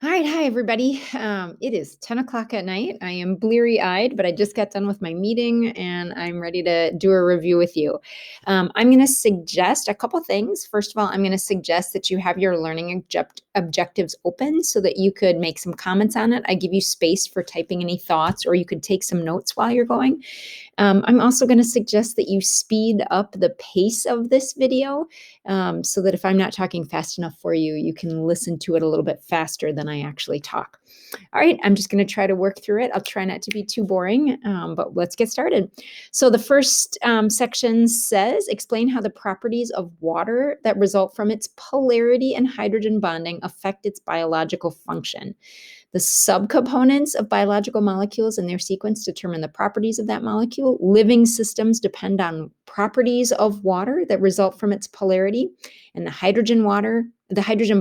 All right, hi everybody. It is 10 o'clock at night. I am bleary-eyed, but I just got done with my meeting and I'm ready to do a review with you. I'm going to suggest a couple things. First of all, I'm going to suggest that you have your learning objectives open so that you could make some comments on it. I give you space for typing any thoughts, or you could take some notes while you're going. I'm also going to suggest that you speed up the pace of this video so that if I'm not talking fast enough for you, you can listen to it a little bit faster than I actually talk. All right, I'm just going to try to work through it. I'll try not to be too boring, but let's get started. So the first section says, explain how the properties of water that result from its polarity and hydrogen bonding affect its biological function. The subcomponents of biological molecules and their sequence determine the properties of that molecule. Living systems depend on properties of water that result from its polarity, and the hydrogen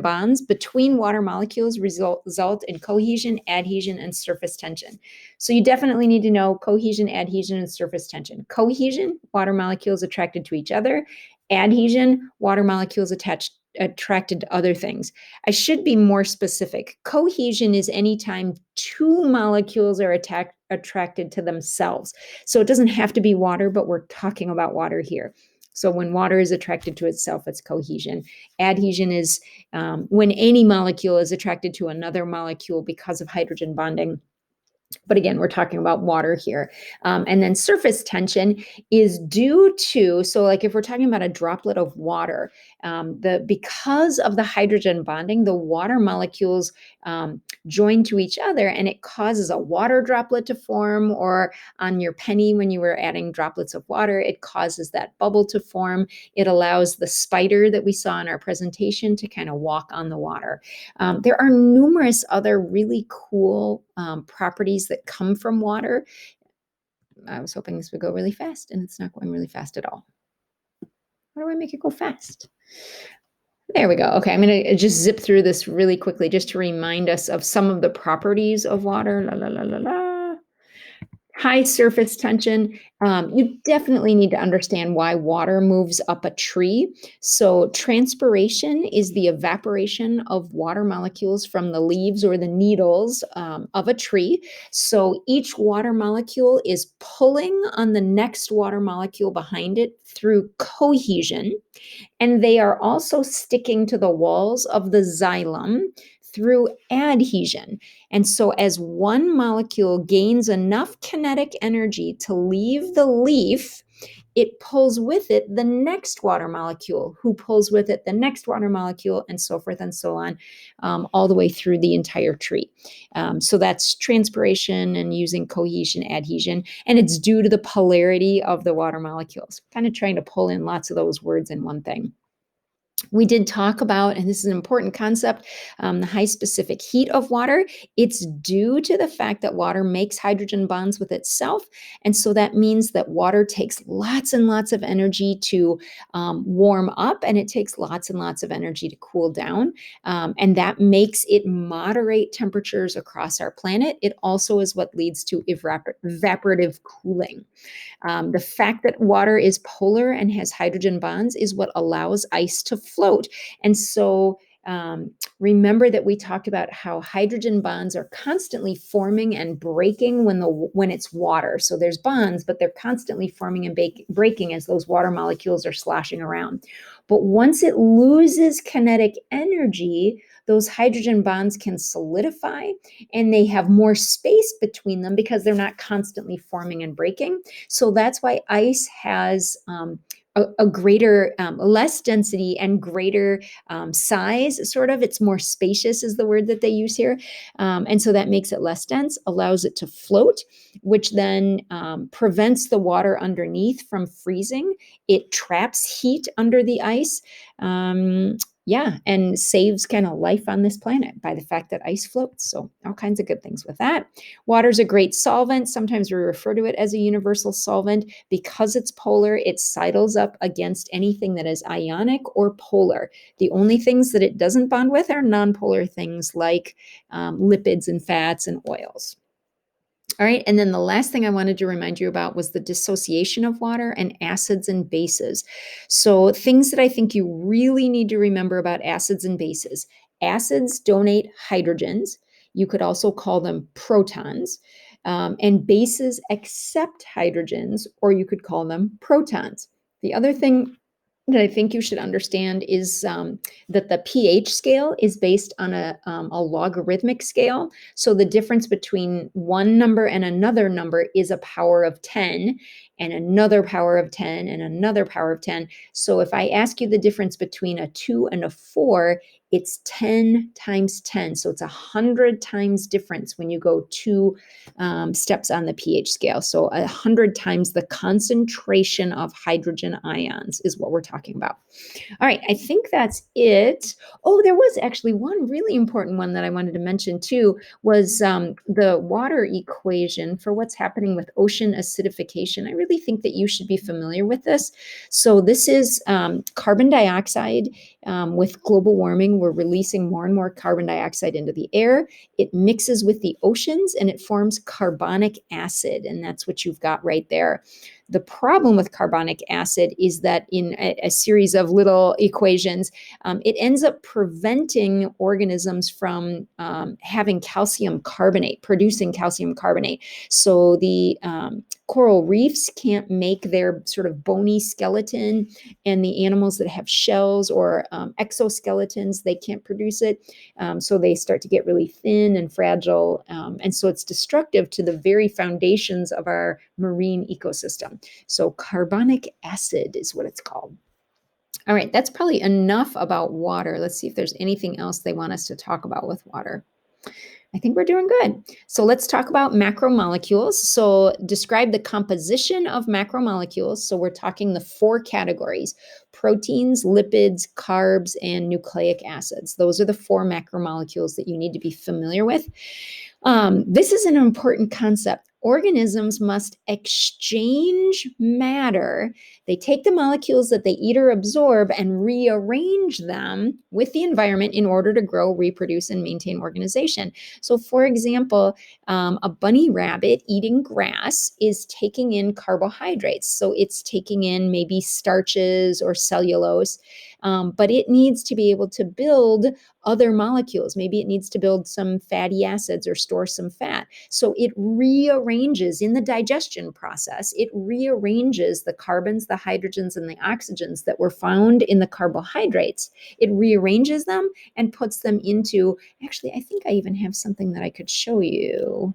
bonds between water molecules result in cohesion, adhesion, and surface tension. So you definitely need to know cohesion, adhesion, and surface tension. Cohesion, water molecules attracted to each other. Adhesion, water molecules attracted to other things. I should be more specific. Cohesion is anytime two molecules are attracted to themselves. So it doesn't have to be water, but we're talking about water here. So when water is attracted to itself, it's cohesion. Adhesion is when any molecule is attracted to another molecule because of hydrogen bonding. But again, we're talking about water here. And then surface tension is due to, so like if we're talking about a droplet of water, because of the hydrogen bonding, the water molecules join to each other and it causes a water droplet to form, or on your penny when you were adding droplets of water, it causes that bubble to form. It allows the spider that we saw in our presentation to kind of walk on the water. There are numerous other really cool properties that come from water. I was hoping this would go really fast, and it's not going really fast at all. How do I make it go fast? There we go. Okay, I'm going to just zip through this really quickly just to remind us of some of the properties of water. La, la, la, la, la. High surface tension. You definitely need to understand why water moves up a tree. So transpiration is the evaporation of water molecules from the leaves or the needles of a tree. So each water molecule is pulling on the next water molecule behind it through cohesion. And they are also sticking to the walls of the xylem through adhesion. And so as one molecule gains enough kinetic energy to leave the leaf, it pulls with it the next water molecule, who pulls with it the next water molecule, and so forth and so on, all the way through the entire tree. So that's transpiration and using cohesion, adhesion, and it's due to the polarity of the water molecules. Kind of trying to pull in lots of those words in one thing. We did talk about, and this is an important concept, the high specific heat of water. It's due to the fact that water makes hydrogen bonds with itself. And so that means that water takes lots and lots of energy to warm up, and it takes lots and lots of energy to cool down. And that makes it moderate temperatures across our planet. It also is what leads to evaporative cooling. The fact that water is polar and has hydrogen bonds is what allows ice to float. And so remember that we talked about how hydrogen bonds are constantly forming and breaking when it's water. So there's bonds, but they're constantly forming and breaking as those water molecules are sloshing around. But once it loses kinetic energy, those hydrogen bonds can solidify and they have more space between them because they're not constantly forming and breaking. So that's why ice has a greater, less density and greater size, sort of. It's more spacious is the word that they use here. And so that makes it less dense, allows it to float, which then prevents the water underneath from freezing. It traps heat under the ice. And saves kind of life on this planet by the fact that ice floats. So all kinds of good things with that. Water's a great solvent. Sometimes we refer to it as a universal solvent. Because it's polar, it sidles up against anything that is ionic or polar. The only things that it doesn't bond with are nonpolar things like lipids and fats and oils. All right, and then the last thing I wanted to remind you about was the dissociation of water and acids and bases. So things that I think you really need to remember about acids and bases. acids donate hydrogens. You could also call them protons. And bases accept hydrogens, or you could call them protons. The other thing that I think you should understand is that the pH scale is based on a logarithmic scale. So the difference between one number and another number is a power of 10, and another power of 10, and another power of 10. So if I ask you the difference between a 2 and a 4, it's 10 times 10. So it's 100 times difference when you go 2 steps on the pH scale. So 100 times the concentration of hydrogen ions is what we're talking about. All right, I think that's it. Oh, there was actually one really important one that I wanted to mention too, was the water equation for what's happening with ocean acidification. I really think that you should be familiar with this. So this is carbon dioxide. With global warming, we're releasing more and more carbon dioxide into the air. It mixes with the oceans and it forms carbonic acid, and that's what you've got right there. The problem with carbonic acid is that in a series of little equations, it ends up preventing organisms from having calcium carbonate, producing calcium carbonate. So the coral reefs can't make their sort of bony skeleton, and the animals that have shells or exoskeletons, they can't produce it. So they start to get really thin and fragile. And so it's destructive to the very foundations of our marine ecosystem. So carbonic acid is what it's called. All right, that's probably enough about water. Let's see if there's anything else they want us to talk about with water. I think we're doing good. So let's talk about macromolecules. So describe the composition of macromolecules. So we're talking the 4 categories: proteins, lipids, carbs, and nucleic acids. Those are the 4 macromolecules that you need to be familiar with. This is an important concept. Organisms must exchange matter. They take the molecules that they eat or absorb and rearrange them with the environment in order to grow, reproduce, and maintain organization. So, for example, a bunny rabbit eating grass is taking in carbohydrates. So it's taking in maybe starches or cellulose, but it needs to be able to build other molecules. Maybe it needs to build some fatty acids or store some fat. So it rearranges in the digestion process, it rearranges the carbons, the hydrogens, and the oxygens that were found in the carbohydrates. It rearranges them and puts them into, actually, I think I even have something that I could show you,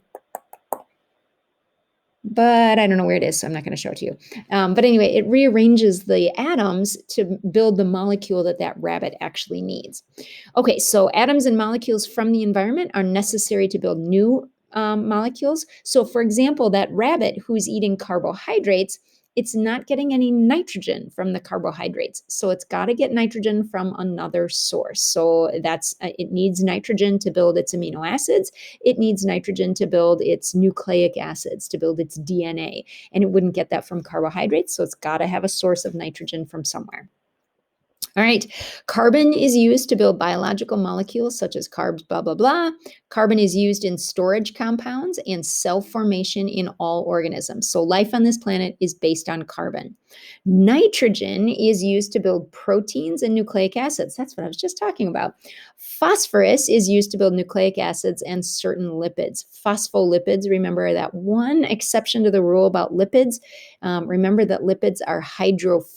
but I don't know where it is, so I'm not going to show it to you. But anyway, it rearranges the atoms to build the molecule that that rabbit actually needs. Okay, so atoms and molecules from the environment are necessary to build new molecules. So for example, that rabbit who's eating carbohydrates, it's not getting any nitrogen from the carbohydrates. So it's got to get nitrogen from another source. So that's it needs nitrogen to build its amino acids. It needs nitrogen to build its nucleic acids, to build its DNA. And it wouldn't get that from carbohydrates. So it's got to have a source of nitrogen from somewhere. All right, carbon is used to build biological molecules such as carbs, blah, blah, blah. Carbon is used in storage compounds and cell formation in all organisms. So life on this planet is based on carbon. Nitrogen is used to build proteins and nucleic acids. That's what I was just talking about. Phosphorus is used to build nucleic acids and certain lipids. Phospholipids, remember that one exception to the rule about lipids. Remember that lipids are hydrophobic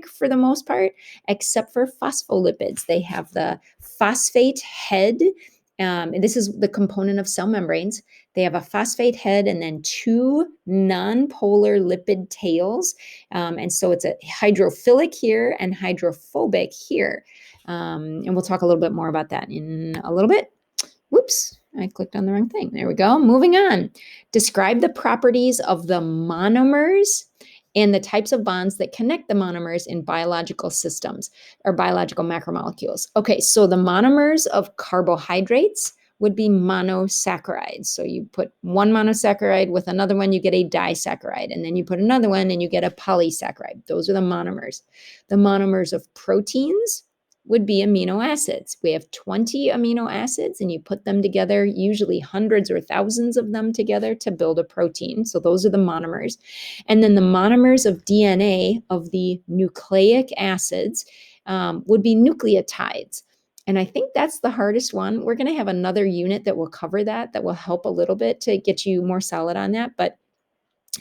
for the most part, except for phospholipids. They have the phosphate head. And this is the component of cell membranes. They have a phosphate head and then 2 nonpolar lipid tails. And so it's a hydrophilic here and hydrophobic here. And we'll talk a little bit more about that in a little bit. Whoops, I clicked on the wrong thing. There we go. Moving on. Describe the properties of the monomers and the types of bonds that connect the monomers in biological systems or biological macromolecules. Okay, so the monomers of carbohydrates would be monosaccharides. So you put one monosaccharide with another one, you get a disaccharide. And then you put another one and you get a polysaccharide. Those are the monomers. The monomers of proteins would be amino acids. We have 20 amino acids and you put them together, usually hundreds or thousands of them together to build a protein. So those are the monomers. And then the monomers of DNA of the nucleic acids would be nucleotides. And I think that's the hardest one. We're going to have another unit that will cover that will help a little bit to get you more solid on that. But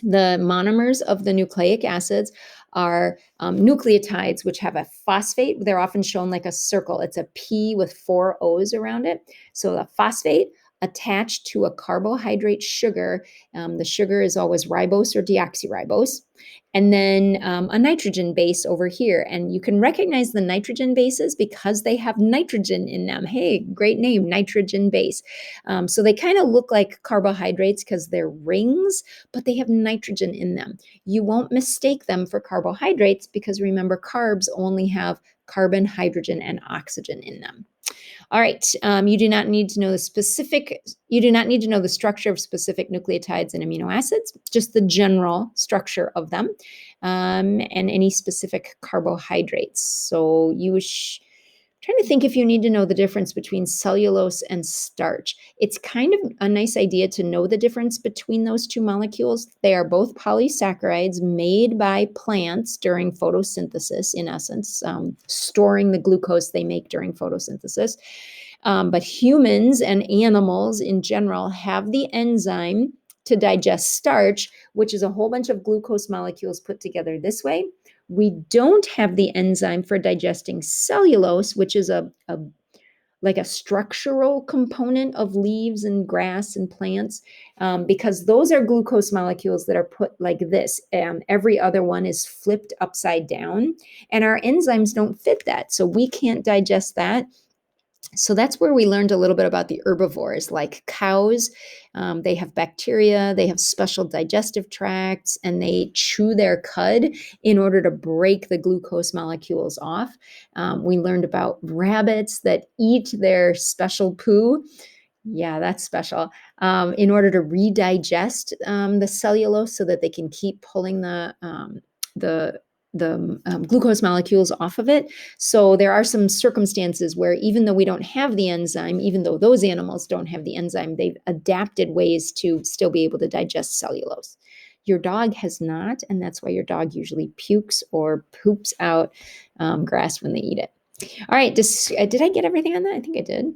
the monomers of the nucleic acids are nucleotides, which have a phosphate. They're often shown like a circle. It's a P with 4 O's around it. So a phosphate attached to a carbohydrate sugar. The sugar is always ribose or deoxyribose. And then a nitrogen base over here. And you can recognize the nitrogen bases because they have nitrogen in them. Hey, great name, nitrogen base. So they kind of look like carbohydrates because they're rings, but they have nitrogen in them. You won't mistake them for carbohydrates because remember, carbs only have carbon, hydrogen, and oxygen in them. All right, you do not need to know the structure of specific nucleotides and amino acids, just the general structure of them, and any specific carbohydrates. So trying to think if you need to know the difference between cellulose and starch. It's kind of a nice idea to know the difference between those two molecules. They are both polysaccharides made by plants during photosynthesis, in essence, storing the glucose they make during photosynthesis. But humans and animals in general have the enzyme to digest starch, which is a whole bunch of glucose molecules put together this way. We don't have the enzyme for digesting cellulose, which is like a structural component of leaves and grass and plants, because those are glucose molecules that are put like this. Every other one is flipped upside down, and our enzymes don't fit that. So we can't digest that. So that's where we learned a little bit about the herbivores, like cows. They have bacteria, they have special digestive tracts, and they chew their cud in order to break the glucose molecules off. We learned about rabbits that eat their special poo. Yeah, that's special. In order to redigest the cellulose so that they can keep pulling the glucose molecules off of it. So there are some circumstances where even though we don't have the enzyme, even though those animals don't have the enzyme, they've adapted ways to still be able to digest cellulose. Your dog has not, and that's why your dog usually pukes or poops out grass when they eat it. All right, did I get everything on that? I think I did.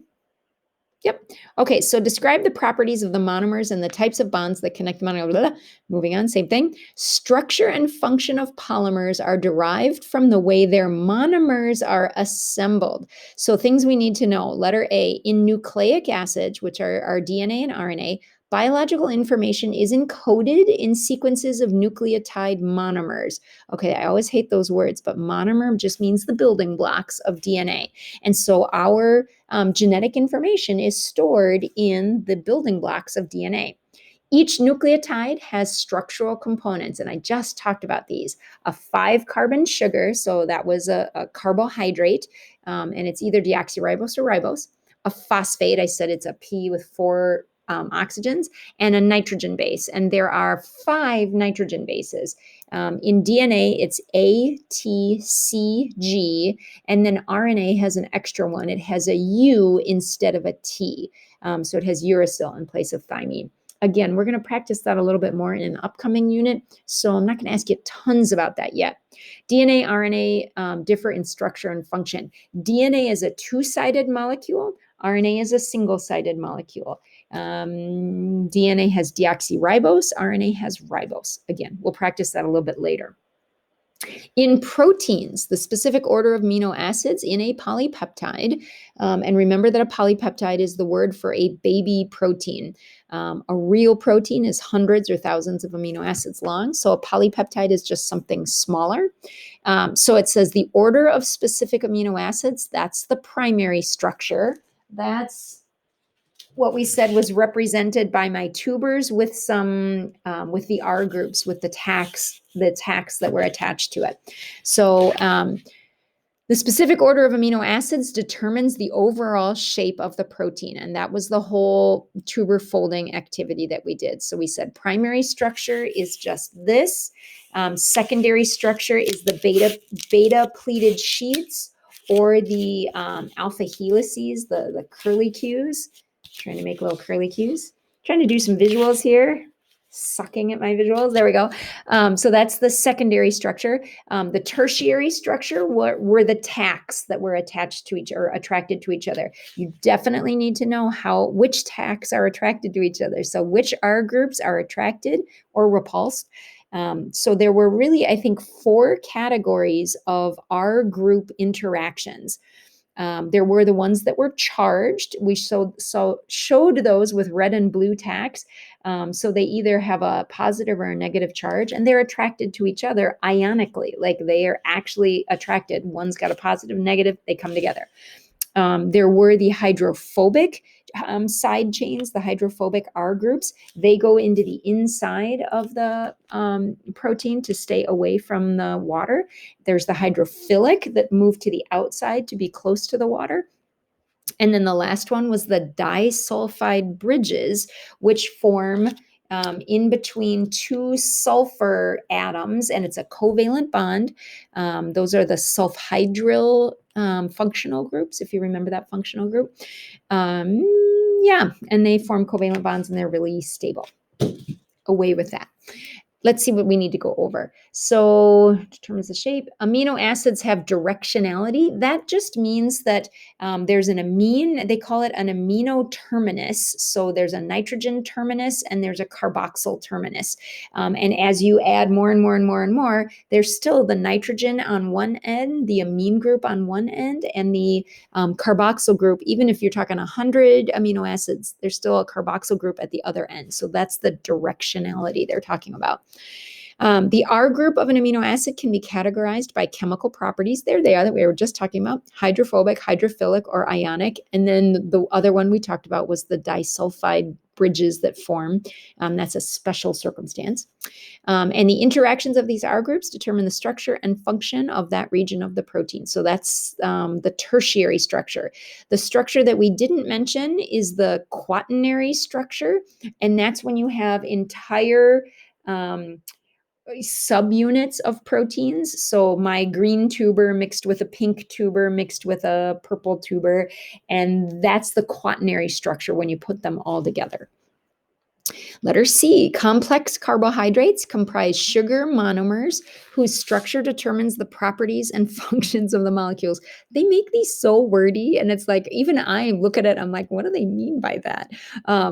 Yep. Okay, so describe the properties of the monomers and the types of bonds that connect the monomers. Moving on, same thing. Structure and function of polymers are derived from the way their monomers are assembled. So things we need to know. Letter A, in nucleic acids, which are our DNA and RNA, biological information is encoded in sequences of nucleotide monomers. Okay, I always hate those words, but monomer just means the building blocks of DNA. And so our genetic information is stored in the building blocks of DNA. Each nucleotide has structural components, and I just talked about these. A 5-carbon sugar, so that was a carbohydrate, and it's either deoxyribose or ribose. A phosphate, I said it's a P with 4 oxygens, and a nitrogen base. And there are 5 nitrogen bases. In DNA, it's A, T, C, G, and then RNA has an extra one. It has a U instead of a T. So it has uracil in place of thymine. Again, we're going to practice that a little bit more in an upcoming unit, so I'm not going to ask you tons about that yet. DNA, RNA differ in structure and function. DNA is a 2-sided molecule. RNA is a single-sided molecule. DNA has deoxyribose, RNA has ribose. Again, we'll practice that a little bit later. In proteins, the specific order of amino acids in a polypeptide, and remember that a polypeptide is the word for a baby protein. A real protein is hundreds or thousands of amino acids long, so a polypeptide is just something smaller. So it says the order of specific amino acids, that's the primary structure. That's what we said was represented by my tubers with some, with the R groups, with the tacks that were attached to it. So the specific order of amino acids determines the overall shape of the protein. And that was the whole tuber folding activity that we did. So we said primary structure is just this. Secondary structure is the beta pleated sheets or the alpha helices, the curlicues. Trying to make little curlicues. Trying to do some visuals here. sucking at my visuals. There we go. So that's the secondary structure. The tertiary structure were the tacks that were attached to or attracted to each other. You definitely need to know which tacks are attracted to each other. So which R groups are attracted or repulsed. So there were really, I think, 4 categories of R group interactions. There were the ones that were charged. We showed those with red and blue tacks. So they either have a positive or a negative charge, and they're attracted to each other ionically, like they are actually attracted. One's got a positive, negative, they come together. There were the hydrophobic side chains, the hydrophobic R groups. They go into the inside of the protein to stay away from the water. There's the hydrophilic that move to the outside to be close to the water. And then the last one was the disulfide bridges, which form in between 2 sulfur atoms, and it's a covalent bond. Those are the sulfhydryl functional groups, if you remember that functional group. Yeah, and they form covalent bonds, and they're really stable. Away with that. Let's see what we need to go over. So determines the shape. Amino acids have directionality. That just means that there's an amine, they call it an amino terminus. So there's a nitrogen terminus and there's a carboxyl terminus. And as you add more and more and more and more, there's still the nitrogen on one end, the amine group on one end, and the carboxyl group. Even if you're talking 100 amino acids, there's still a carboxyl group at the other end. So that's the directionality they're talking about. The R group of an amino acid can be categorized by chemical properties. There they are that we were just talking about: hydrophobic, hydrophilic, or ionic. And then the other one we talked about was the disulfide bridges that form. That's a special circumstance. And the interactions of these R groups determine the structure and function of that region of the protein. So that's the tertiary structure. The structure that we didn't mention is the quaternary structure. And that's when you have entire subunits of proteins. So my green tuber mixed with a pink tuber mixed with a purple tuber. And that's the quaternary structure when you put them all together. Letter C, complex carbohydrates comprise sugar monomers whose structure determines the properties and functions of the molecules. They make these so wordy, and it's like, even I look at it, I'm like, what do they mean by that?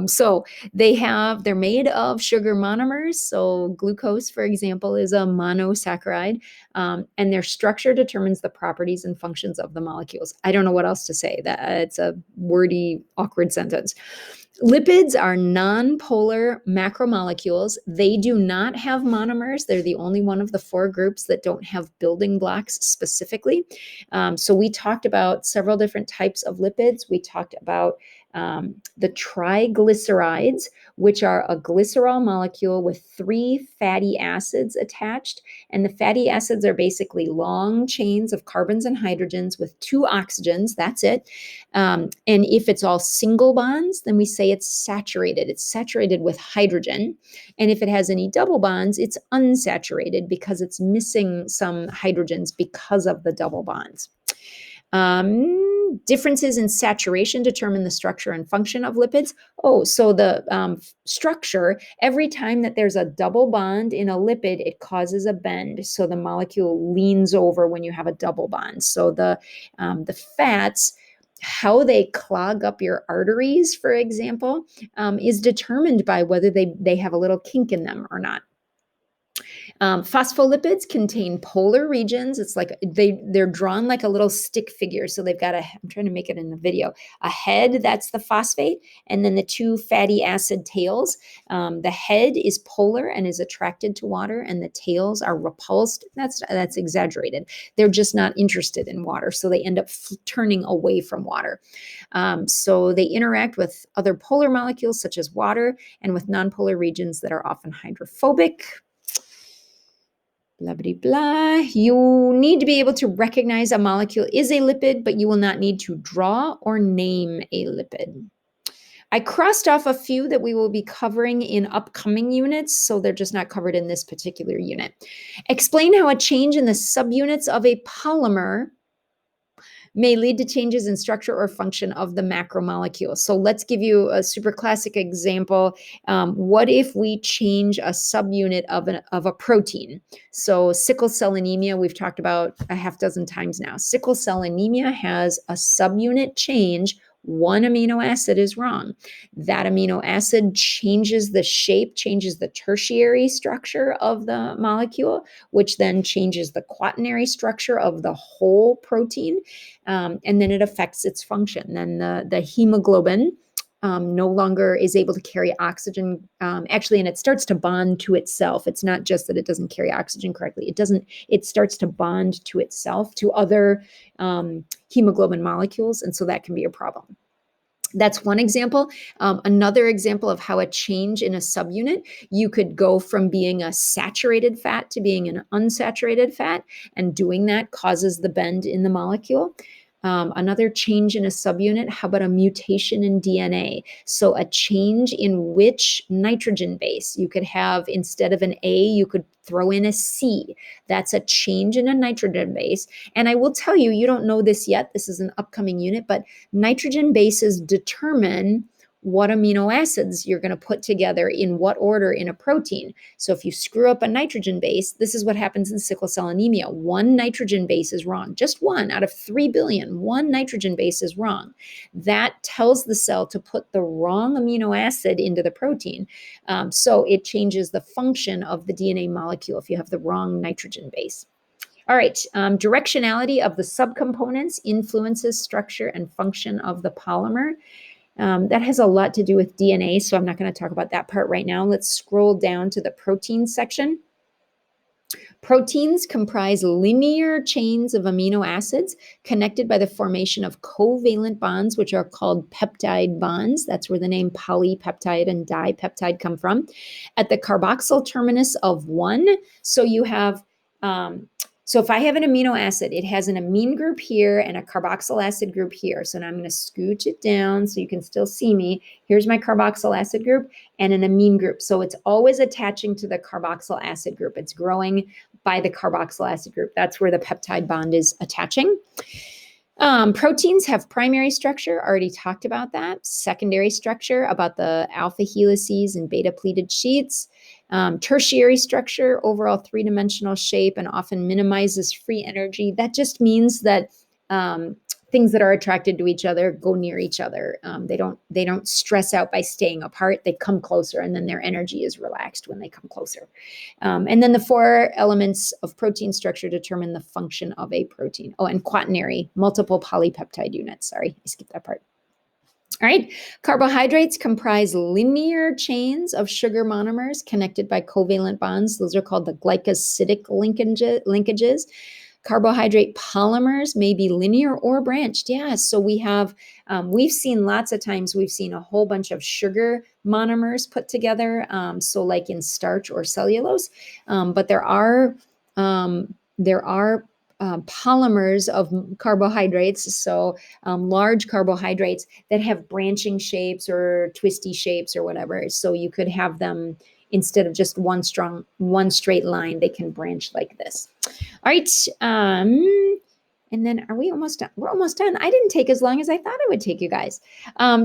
So they're made of sugar monomers. So glucose, for example, is a monosaccharide, and their structure determines the properties and functions of the molecules. I don't know what else to say. It's a wordy, awkward sentence. Lipids are nonpolar macromolecules. They do not have monomers. They're the only one of the 4 groups that don't have building blocks specifically. So we talked about several different types of lipids. We talked about the triglycerides, which are a glycerol molecule with 3 fatty acids attached. And the fatty acids are basically long chains of carbons and hydrogens with 2 oxygens. That's it. And if it's all single bonds, then we say it's saturated. It's saturated with hydrogen. And if it has any double bonds, it's unsaturated because it's missing some hydrogens because of the double bonds. Differences in saturation determine the structure and function of lipids. So the structure, every time that there's a double bond in a lipid, it causes a bend. So the molecule leans over when you have a double bond. So the fats, how they clog up your arteries, for example, is determined by whether they have a little kink in them or not. Phospholipids contain polar regions. It's like they're drawn like a little stick figure. So they've got I'm trying to make it in the video, a head, that's the phosphate, and then the 2 fatty acid tails. The head is polar and is attracted to water, and the tails are repulsed. That's exaggerated. They're just not interested in water. So they end up turning away from water. So they interact with other polar molecules such as water and with nonpolar regions that are often hydrophobic. Blah, blah, blah. You need to be able to recognize a molecule is a lipid, but you will not need to draw or name a lipid. I crossed off a few that we will be covering in upcoming units, so they're just not covered in this particular unit. Explain how a change in the subunits of a polymer may lead to changes in structure or function of the macromolecule. So let's give you a super classic example. What if we change a subunit of a protein? So sickle cell anemia, we've talked about a half dozen times now. Sickle cell anemia has a subunit change. One amino acid is wrong. That amino acid changes the shape, changes the tertiary structure of the molecule, which then changes the quaternary structure of the whole protein. And then it affects its function. Then the hemoglobin no longer is able to carry oxygen, actually, and it starts to bond to itself. It's not just that it doesn't carry oxygen correctly. It starts to bond to itself, to other hemoglobin molecules, and so that can be a problem. That's one example. Another example of how a change in a subunit, you could go from being a saturated fat to being an unsaturated fat, and doing that causes the bend in the molecule. Another change in a subunit, how about a mutation in DNA? So a change in which nitrogen base. You could have, instead of an A, you could throw in a C. That's a change in a nitrogen base. And I will tell you, you don't know this yet, this is an upcoming unit, but nitrogen bases determine what amino acids you're going to put together in what order in a protein. So if you screw up a nitrogen base, this is what happens in sickle cell anemia. One nitrogen base is wrong. Just one out of 3 billion, one nitrogen base is wrong. That tells the cell to put the wrong amino acid into the protein. So it changes the function of the DNA molecule if you have the wrong nitrogen base. All right, directionality of the subcomponents influences structure and function of the polymer. That has a lot to do with DNA, so I'm not going to talk about that part right now. Let's scroll down to the protein section. Proteins comprise linear chains of amino acids connected by the formation of covalent bonds, which are called peptide bonds. That's where the name polypeptide and dipeptide come from. At the carboxyl terminus of one, so you have so if I have an amino acid, it has an amine group here and a carboxyl acid group here. So now I'm going to scooch it down so you can still see me. Here's my carboxyl acid group and an amine group. So it's always attaching to the carboxyl acid group. It's growing by the carboxyl acid group. That's where the peptide bond is attaching. Proteins have primary structure, already talked about that. Secondary structure, about the alpha helices and beta pleated sheets. Tertiary structure, overall three-dimensional shape, and often minimizes free energy. That just means that things that are attracted to each other go near each other. They don't stress out by staying apart. They come closer, and then their energy is relaxed when they come closer. And then the four elements of protein structure determine the function of a protein. Oh, and quaternary, multiple polypeptide units. Sorry, I skipped that part. All right, carbohydrates comprise linear chains of sugar monomers connected by covalent bonds. Those are called the glycosidic linkages. Carbohydrate polymers may be linear or branched. Yeah, so we have, we've seen lots of times, we've seen a whole bunch of sugar monomers put together, so like in starch or cellulose, but there are polymers of carbohydrates, so large carbohydrates that have branching shapes or twisty shapes or whatever. So you could have them, instead of just one straight line, they can branch like this. All right. And then are we almost done? We're almost done. I didn't take as long as I thought I would take, you guys.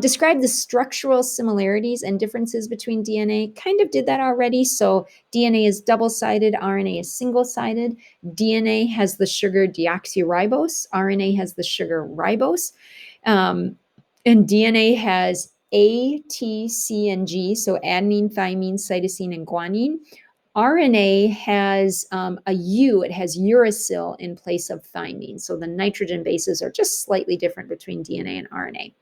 Describe the structural similarities and differences between DNA. Kind of did that already. So DNA is double-sided, RNA is single-sided. DNA has the sugar deoxyribose. RNA has the sugar ribose. And DNA has A, T, C, and G, so adenine, thymine, cytosine, and guanine. RNA has a U, it has uracil in place of thymine. So the nitrogen bases are just slightly different between DNA and RNA.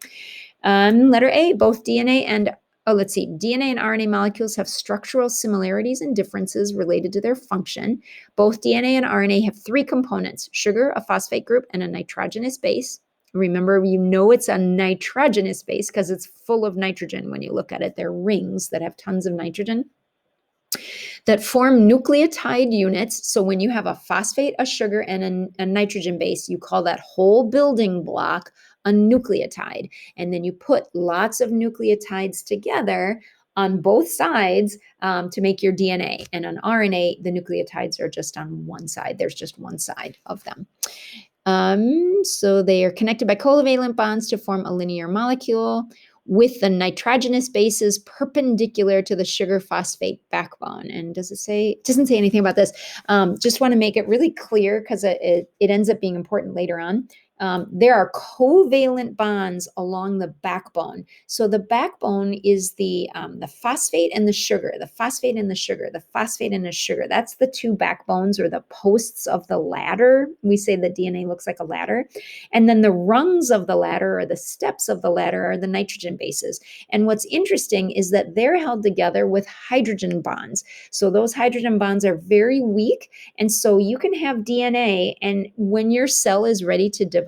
Letter A, both DNA and, DNA and RNA molecules have structural similarities and differences related to their function. Both DNA and RNA have three components: sugar, a phosphate group, and a nitrogenous base. Remember, you know it's a nitrogenous base because it's full of nitrogen when you look at it. They're rings that have tons of nitrogen that form nucleotide units. So when you have a phosphate, a sugar, and a nitrogen base, you call that whole building block a nucleotide. And then you put lots of nucleotides together on both sides to make your DNA. And on RNA, the nucleotides are just on one side. There's just one side of them. So they are connected by covalent bonds to form a linear molecule with the nitrogenous bases perpendicular to the sugar phosphate backbone. And does it say? It doesn't say anything about this. Just want to make it really clear because it ends up being important later on. There are covalent bonds along the backbone. So the backbone is the phosphate and the sugar, the phosphate and the sugar, the phosphate and the sugar. That's the two backbones or the posts of the ladder. We say the DNA looks like a ladder. And then the rungs of the ladder or the steps of the ladder are the nitrogen bases. And what's interesting is that they're held together with hydrogen bonds. So those hydrogen bonds are very weak. And so you can have DNA, and when your cell is ready to divide,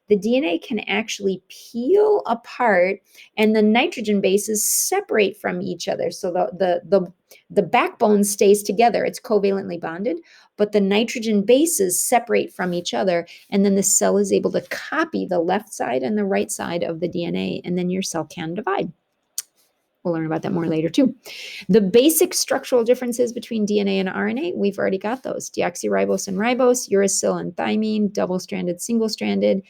the DNA can actually peel apart and the nitrogen bases separate from each other. So the backbone stays together. It's covalently bonded, but the nitrogen bases separate from each other. And then the cell is able to copy the left side and the right side of the DNA, and then your cell can divide. We'll learn about that more later too. The basic structural differences between DNA and RNA, we've already got those. Deoxyribose and ribose, uracil and thymine, double-stranded, single-stranded.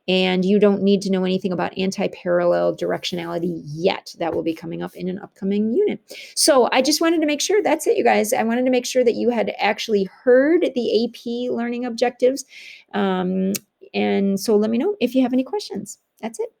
And you don't need to know anything about anti-parallel directionality yet. That will be coming up in an upcoming unit. So I just wanted to make sure, that's it, you guys. I wanted to make sure that you had actually heard the AP learning objectives. And so let me know if you have any questions. That's it.